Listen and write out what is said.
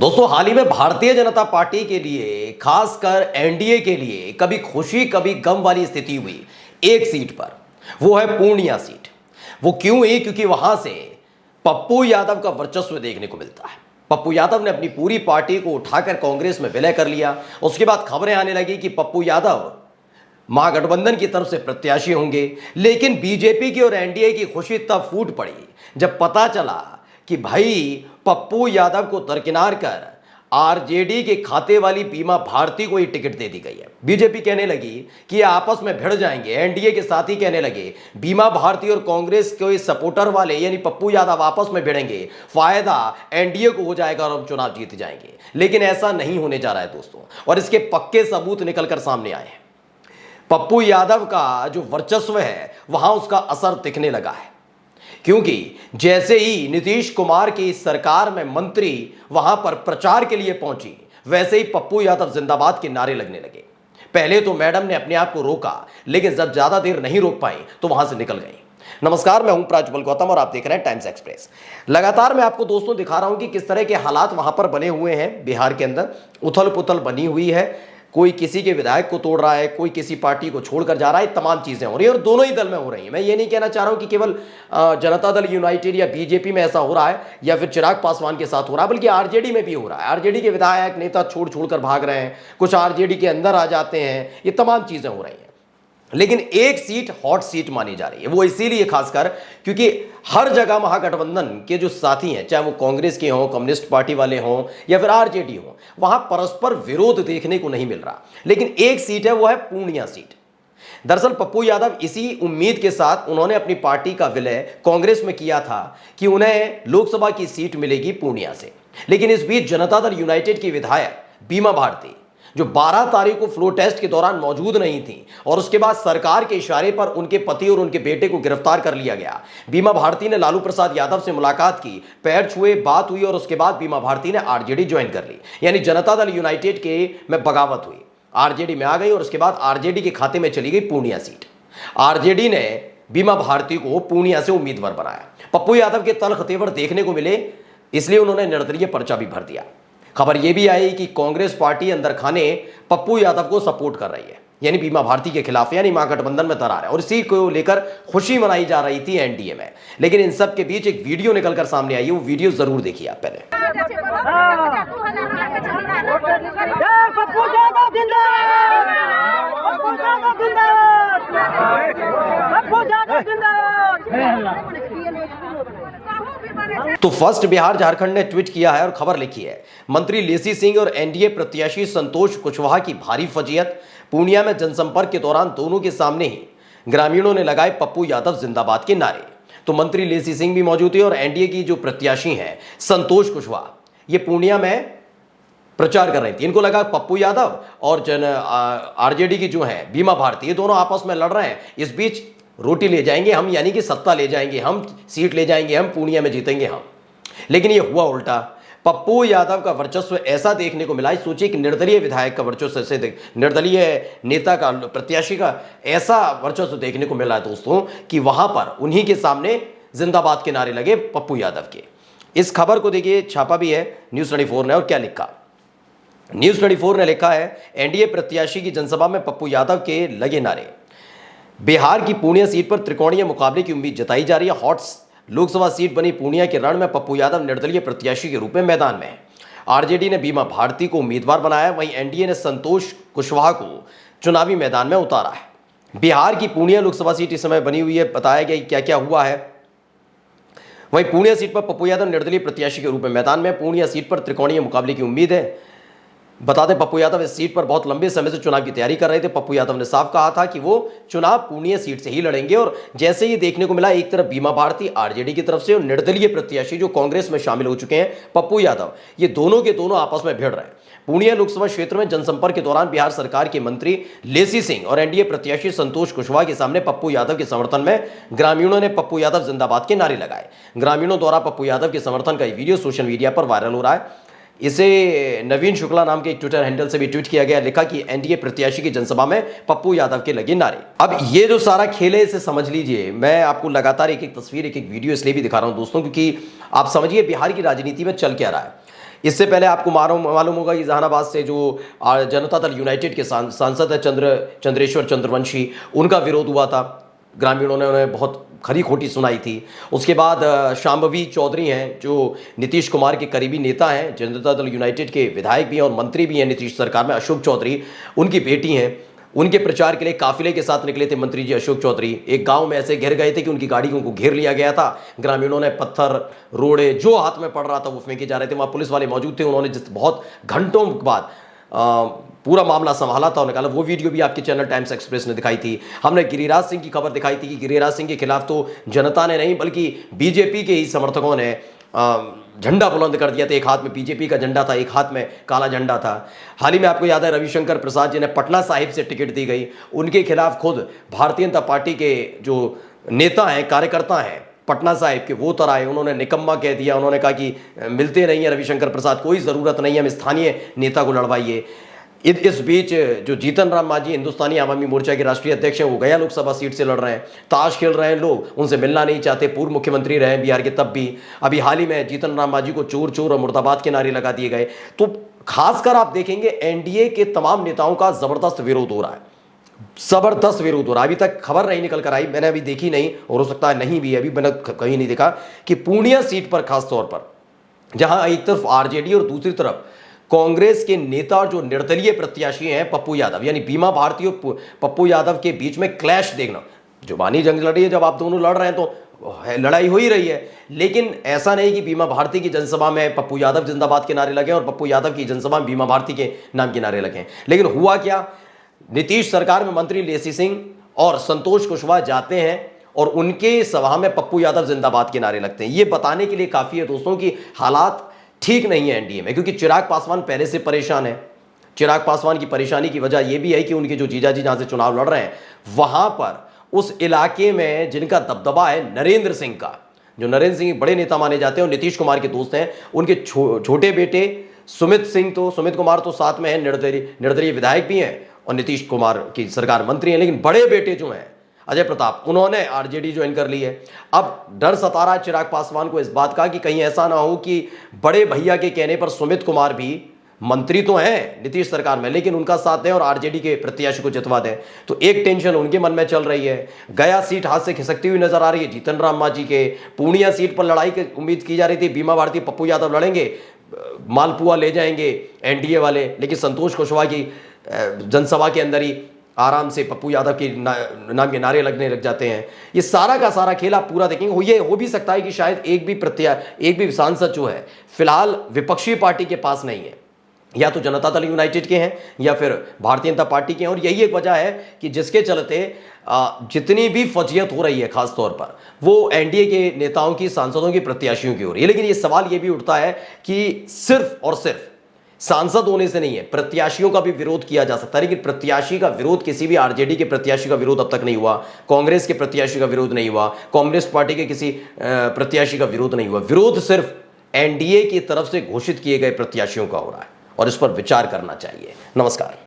दोस्तों, हाल ही में भारतीय जनता पार्टी के लिए, खासकर एनडीए के लिए कभी खुशी कभी गम वाली स्थिति हुई एक सीट पर। वो है पूर्णिया सीट। वो क्यों हुई? क्योंकि वहां से पप्पू यादव का वर्चस्व देखने को मिलता है। पप्पू यादव ने अपनी पूरी पार्टी को उठाकर कांग्रेस में विलय कर लिया। उसके बाद खबरें आने लगी कि पप्पू यादव महागठबंधन की तरफ से प्रत्याशी होंगे। लेकिन बीजेपी की और एनडीए की खुशी तब फूट पड़ी जब पता चला कि भाई पप्पू यादव को दरकिनार कर आरजेडी के खाते वाली बीमा भारती को ही टिकट दे दी गई है। बीजेपी कहने लगी कि ये आपस में भिड़ जाएंगे। एनडीए के साथी कहने लगे बीमा भारती और कांग्रेस के सपोर्टर वाले यानी पप्पू यादव आपस में भिड़ेंगे, फायदा एनडीए को हो जाएगा और हम चुनाव जीत जाएंगे। लेकिन ऐसा नहीं होने जा रहा है दोस्तों, और इसके पक्के सबूत निकलकर सामने आए हैं। पप्पू यादव का जो वर्चस्व है वहां उसका असर दिखने लगा है, क्योंकि जैसे ही नीतीश कुमार की सरकार में मंत्री वहां पर प्रचार के लिए पहुंची, वैसे ही पप्पू यादव जिंदाबाद के नारे लगने लगे। पहले तो मैडम ने अपने आप को रोका, लेकिन जब ज्यादा देर नहीं रोक पाई तो वहां से निकल गई। नमस्कार, मैं हूं प्राज्वल गौतम और आप देख रहे हैं टाइम्स एक्सप्रेस। लगातार मैं आपको दोस्तों दिखा रहा हूं कि किस तरह के हालात वहां पर बने हुए हैं। बिहार के अंदर उथल पुथल बनी हुई है। कोई किसी के विधायक को तोड़ रहा है, कोई किसी पार्टी को छोड़कर जा रहा है। तमाम चीजें हो रही है और दोनों ही दल में हो रही है। मैं ये नहीं कहना चाह रहा हूं कि केवल जनता दल यूनाइटेड या बीजेपी में ऐसा हो रहा है या फिर चिराग पासवान के साथ हो रहा है, बल्कि आरजेडी में भी हो रहा है। आरजेडी के विधायक नेता छोड़ छोड़कर भाग रहे हैं, कुछ आरजेडी के अंदर आ जाते हैं। ये तमाम चीजें हो रही हैं। लेकिन एक सीट हॉट सीट मानी जा रही है। वो इसीलिए खासकर क्योंकि हर जगह महागठबंधन के जो साथी हैं, चाहे वो कांग्रेस के हों, कम्युनिस्ट पार्टी वाले हों या फिर आरजेडी हों, वहां परस्पर विरोध देखने को नहीं मिल रहा। लेकिन एक सीट है, वो है पूर्णिया सीट। दरअसल पप्पू यादव इसी उम्मीद के साथ उन्होंने अपनी पार्टी का विलय कांग्रेस में किया था कि उन्हें लोकसभा की सीट मिलेगी पूर्णिया से। लेकिन इस बीच जनता दल यूनाइटेड की विधायक बीमा भारती, जो 12 तारीख को फ्लोर टेस्ट के दौरान मौजूद नहीं थी और उसके बाद सरकार के इशारे पर उनके पति और उनके बेटे को गिरफ्तार कर लिया गया। बीमा भारती ने लालू प्रसाद यादव से मुलाकात की, पैर छुए, बात हुई और उसके बाद बीमा भारती ने आरजेडी ज्वाइन कर ली। यानी जनता दल यूनाइटेड के में बगावत हुई, आरजेडी में आ गई और उसके बाद आरजेडी के खाते में चली गई पूर्णिया सीट। आरजेडी ने बीमा भारती को पूर्णिया से उम्मीदवार बनाया। पप्पू यादव के तल्ख तेवर देखने को मिले, इसलिए उन्होंने निर्दलीय पर्चा भी भर दिया। खबर यह भी आई कि कांग्रेस पार्टी अंदर खाने पप्पू यादव को सपोर्ट कर रही है, यानी बीमा भारती के खिलाफ, यानी महागठबंधन में दरार है और इसी को लेकर खुशी मनाई जा रही थी एनडीए में। लेकिन इन सब के बीच एक वीडियो निकलकर सामने आई है। वो वीडियो जरूर देखिए आप पहले। तो फर्स्ट बिहार झारखंड ने ट्वीट किया है और खबर लिखी है, मंत्री लेसी सिंह और एनडीए प्रत्याशी संतोष कुशवाहा की भारी फजीयत। पूर्णिया में जनसंपर्क के दौरान दोनों के सामने ही ग्रामीणों ने लगाए पप्पू यादव जिंदाबाद के नारे। तो मंत्री लेसी सिंह भी मौजूद थे और एनडीए की जो प्रत्याशी हैं संतोष कुशवाहा, ये पूर्णिया में प्रचार कर रही थी। इनको लगा पप्पू यादव और आरजेडी की जो है बीमा भारती, ये दोनों आपस में लड़ रहे हैं, इस बीच रोटी ले जाएंगे हम, यानी कि सत्ता ले जाएंगे हम, सीट ले जाएंगे हम, पूर्णिया में जीतेंगे हम। लेकिन ये हुआ उल्टा। पप्पू यादव का वर्चस्व ऐसा देखने को मिला, सोचिए कि निर्दलीय विधायक का वर्चस्व ऐसे, निर्दलीय नेता का, प्रत्याशी का ऐसा वर्चस्व देखने को मिला है दोस्तों कि वहां पर उन्हीं के सामने जिंदाबाद के नारे लगे पप्पू यादव के। इस खबर को देखिए, छापा भी है न्यूज़ 24 ने, और क्या लिखा। न्यूज़ 24 ने लिखा है, एनडीए प्रत्याशी की जनसभा में पप्पू यादव के लगे नारे। बिहार की पूर्णिया सीट पर त्रिकोणीय मुकाबले की उम्मीद जताई जा रही है। हॉट लोकसभा सीट बनी पूर्णिया के रण में पप्पू यादव निर्दलीय प्रत्याशी के रूप में मैदान में है। आरजेडी ने बीमा भारती को उम्मीदवार बनाया, वहीं एनडीए ने संतोष कुशवाहा को चुनावी मैदान में उतारा है। बिहार की पूर्णिया लोकसभा सीट इस समय बनी हुई है। बताया गया क्या क्या हुआ है। वहीं पूर्णिया सीट पर पप्पू यादव निर्दलीय प्रत्याशी के रूप में मैदान में। पूर्णिया सीट पर त्रिकोणीय मुकाबले की उम्मीद है। बता दें, पप्पू यादव इस सीट पर बहुत लंबे समय से चुनाव की तैयारी कर रहे थे। पप्पू यादव ने साफ कहा था कि वो चुनाव पूर्णिया सीट से ही लड़ेंगे और जैसे ही देखने को मिला, एक तरफ बीमा भारती आरजेडी की तरफ से और निर्दलीय प्रत्याशी जो कांग्रेस में शामिल हो चुके हैं पप्पू यादव, ये दोनों के दोनों आपस में भिड़ रहे हैं। पूर्णिया लोकसभा क्षेत्र में जनसंपर्क के दौरान बिहार सरकार के मंत्री लेसी सिंह और एनडीए प्रत्याशी संतोष कुशवाहा के सामने पप्पू यादव के समर्थन में ग्रामीणों ने पप्पू यादव जिंदाबाद के नारे लगाए। ग्रामीणों द्वारा पप्पू यादव के समर्थन का वीडियो सोशल मीडिया पर वायरल हो रहा है। इसे नवीन शुक्ला नाम के एक ट्विटर हैंडल से भी ट्वीट किया गया। लिखा कि एनडीए प्रत्याशी की जनसभा में पप्पू यादव के लगे नारे। अब ये जो सारा खेल है, इसे समझ लीजिए। मैं आपको लगातार एक एक तस्वीर, एक एक वीडियो इसलिए भी दिखा रहा हूं दोस्तों, क्योंकि आप समझिए बिहार की राजनीति में चल क्या रहा है। इससे पहले आपको मालूम होगा कि जहानाबाद से जो जनता दल यूनाइटेड के सांसद है चंद्रेश्वर चंद्रवंशी, उनका विरोध हुआ था। ग्रामीणों ने उन्हें बहुत खरी खोटी सुनाई थी। उसके बाद शांभवी चौधरी हैं जो नीतीश कुमार के करीबी नेता हैं, जनता दल यूनाइटेड के विधायक भी हैं और मंत्री भी हैं नीतीश सरकार में, अशोक चौधरी, उनकी बेटी हैं। उनके प्रचार के लिए काफिले के साथ निकले थे मंत्री जी अशोक चौधरी। एक गांव में ऐसे घिर गए थे कि उनकी गाड़ी को घेर लिया गया था। ग्रामीणों ने पत्थर, रोड़े जो हाथ में पड़ रहा था वो फेंके जा रहे थे। वहां पुलिस वाले मौजूद थे। उन्होंने जिस बहुत घंटों बाद पूरा मामला संभाला था और निकाला। वो वीडियो भी आपके चैनल टाइम्स एक्सप्रेस ने दिखाई थी। हमने गिरिराज सिंह की खबर दिखाई थी कि गिरिराज सिंह के खिलाफ तो जनता ने नहीं बल्कि बीजेपी के ही समर्थकों ने झंडा बुलंद कर दिया था। एक हाथ में बीजेपी का झंडा था, एक हाथ में काला झंडा था। हाल ही में आपको याद है रविशंकर प्रसाद जिन्हें पटना साहिब से टिकट दी गई, उनके खिलाफ खुद भारतीय जनता पार्टी के जो नेता हैं, कार्यकर्ता हैं पटना साहिब के, वो तर आए। उन्होंने निकम्मा कह दिया। उन्होंने कहा कि मिलते नहीं है रविशंकर प्रसाद, कोई ज़रूरत नहीं है, हम स्थानीय नेता को लड़वाइए। इस बीच जो जीतन राम मांझी हिंदुस्तानी आवामी मोर्चा के राष्ट्रीय अध्यक्ष हैं, वो गया लोकसभा सीट से लड़ रहे हैं। ताश खेल रहे हैं लोग, उनसे मिलना नहीं चाहते। पूर्व मुख्यमंत्री रहे बिहार के, तब भी। अभी हाल ही में जीतन राम मांझी को चोर चोर और मुर्दाबाद के नारे लगा दिए गए। तो खासकर आप देखेंगे एनडीए के तमाम नेताओं का जबरदस्त विरोध हो रहा है, जबरदस्त विरोध हो रहा है। अभी तक खबर नहीं निकल कर आई, मैंने अभी देखी नहीं और हो सकता है नहीं भी, अभी मैंने कहीं नहीं देखा कि पूर्णिया सीट पर खासतौर पर, जहां एक तरफ आरजेडी और दूसरी तरफ कांग्रेस के नेता और जो निर्दलीय प्रत्याशी हैं पप्पू यादव, यानी बीमा भारती और पप्पू यादव के बीच में क्लैश देखना। जुबानी जंग लड़ी है, जब आप दोनों लड़ रहे हैं तो लड़ाई हो ही रही है। लेकिन ऐसा नहीं कि बीमा भारती की जनसभा में पप्पू यादव जिंदाबाद के नारे लगे और पप्पू यादव की जनसभा में बीमा भारती के नाम के नारे लगे। लेकिन हुआ क्या, नीतीश सरकार में मंत्री लेसी सिंह और संतोष कुशवाहा जाते हैं और उनके सभा में पप्पू यादव जिंदाबाद के नारे लगते हैं। ये बताने के लिए काफी है दोस्तों कि हालात ठीक नहीं है एनडीए में, क्योंकि चिराग पासवान पहले से परेशान है। चिराग पासवान की परेशानी की वजह यह भी है कि उनके जो जीजाजी जहां से चुनाव लड़ रहे हैं, वहां पर उस इलाके में जिनका दबदबा है नरेंद्र सिंह का, जो नरेंद्र सिंह बड़े नेता माने जाते हैं और नीतीश कुमार के दोस्त हैं, उनके छोटे बेटे सुमित कुमार तो साथ में है, निर्दलीय विधायक भी हैं और नीतीश कुमार की सरकार मंत्री हैं। लेकिन बड़े बेटे जो हैं अजय प्रताप, उन्होंने आरजेडी ज्वाइन कर ली है। अब डर सता रहा है चिराग पासवान को इस बात का कि कहीं ऐसा ना हो कि बड़े भैया के कहने पर सुमित कुमार भी मंत्री तो हैं नीतीश सरकार में, लेकिन उनका साथ दें और आरजेडी के प्रत्याशी को जितवा दें। तो एक टेंशन उनके मन में चल रही है। गया सीट हाथ से खिसकती हुई नजर आ रही है जीतन राम मांझी के। पूर्णिया सीट पर लड़ाई की उम्मीद की जा रही थी, बीमा भारती पप्पू यादव लड़ेंगे, मालपुआ ले जाएंगे एनडीए वाले। लेकिन संतोष कुशवाहा की जनसभा के अंदर ही आराम से पप्पू यादव के नाम के नारे लगने लग जाते हैं। ये सारा का सारा खेल आप पूरा देखेंगे। ये हो भी सकता है कि शायद एक भी सांसद जो है फिलहाल विपक्षी पार्टी के पास नहीं है, या तो जनता दल यूनाइटेड के हैं या फिर भारतीय जनता पार्टी के हैं। और यही एक वजह है कि जिसके चलते जितनी भी फजीयत हो रही है खासतौर पर वो एनडीए के नेताओं की, सांसदों की, प्रत्याशियों की हो रही है। लेकिन ये सवाल ये भी उठता है कि सिर्फ और सिर्फ सांसद होने से नहीं है, प्रत्याशियों का भी विरोध किया जा सकता है। लेकिन प्रत्याशी का विरोध, किसी भी आरजेडी के प्रत्याशी का विरोध अब तक नहीं हुआ, कांग्रेस के प्रत्याशी का विरोध नहीं हुआ, कांग्रेस पार्टी के किसी प्रत्याशी का विरोध नहीं हुआ। विरोध सिर्फ एनडीए की तरफ से घोषित किए गए प्रत्याशियों का हो रहा है और इस पर विचार करना चाहिए। नमस्कार।